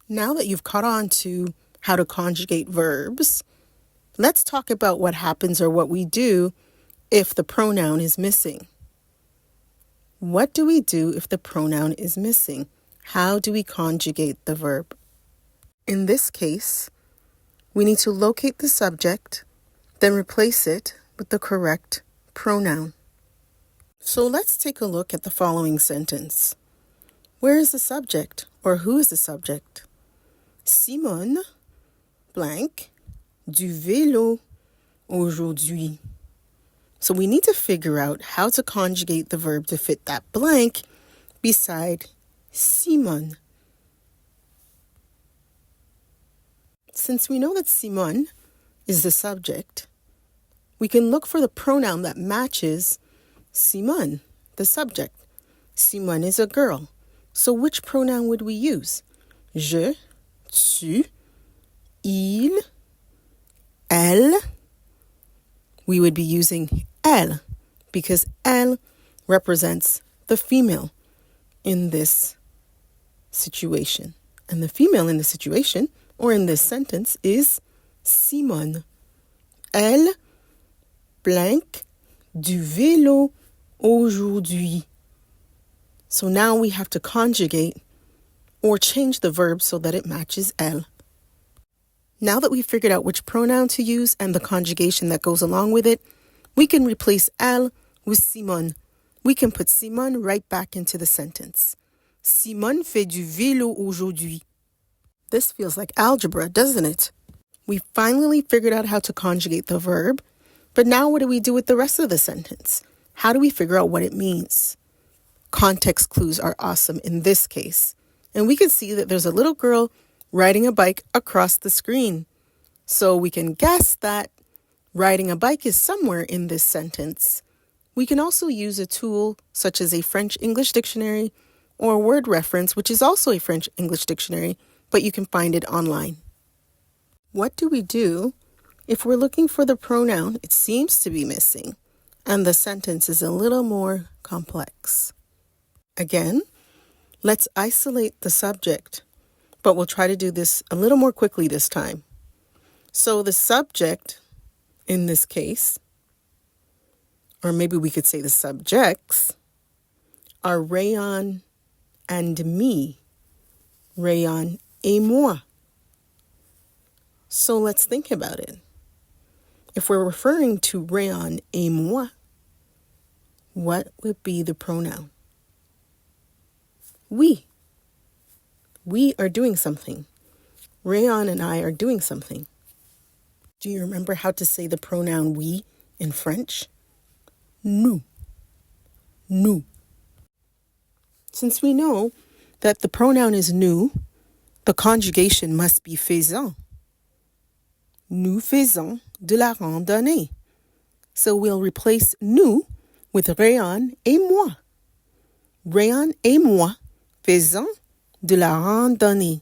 Now that you've caught on to how to conjugate verbs, let's talk about what happens or what we do if the pronoun is missing. What do we do if the pronoun is missing? How do we conjugate the verb? In this case, we need to locate the subject, then replace it with the correct pronoun. So let's take a look at the following sentence. Where is the subject, or who is the subject? Simone, blank, du vélo aujourd'hui. So we need to figure out how to conjugate the verb to fit that blank beside Simone. Since we know that Simone is the subject, we can look for the pronoun that matches Simone, the subject. Simone is a girl. So which pronoun would we use? Je, tu, il, elle. We would be using elle because elle represents the female in this situation. And the female in the situation, or in this sentence, is Simone. Elle, blank, du vélo aujourd'hui. So now we have to conjugate or change the verb so that it matches elle. Now that we've figured out which pronoun to use and the conjugation that goes along with it, we can replace elle with Simone. We can put Simone right back into the sentence. Simone fait du vélo aujourd'hui. This feels like algebra, doesn't it? We finally figured out how to conjugate the verb, but now what do we do with the rest of the sentence? How do we figure out what it means? Context clues are awesome in this case. And we can see that there's a little girl riding a bike across the screen. So we can guess that riding a bike is somewhere in this sentence. We can also use a tool such as a French-English dictionary or a word reference, which is also a French-English dictionary, but you can find it online. What do we do if we're looking for the pronoun it seems to be missing and the sentence is a little more complex? Again, let's isolate the subject, but we'll try to do this a little more quickly this time. So the subject in this case, or maybe we could say the subjects, are Rayon and me. Rayon et moi. So let's think about it. If we're referring to Rayon et moi, what would be the pronoun? We. We are doing something. Rayon and I are doing something. Do you remember how to say the pronoun we in French? Nous. Nous. Since we know that the pronoun is nous, the conjugation must be faisant. Nous faisons de la randonnée. So we'll replace nous with Rayon et moi. Rayon et moi faisons de la randonnée.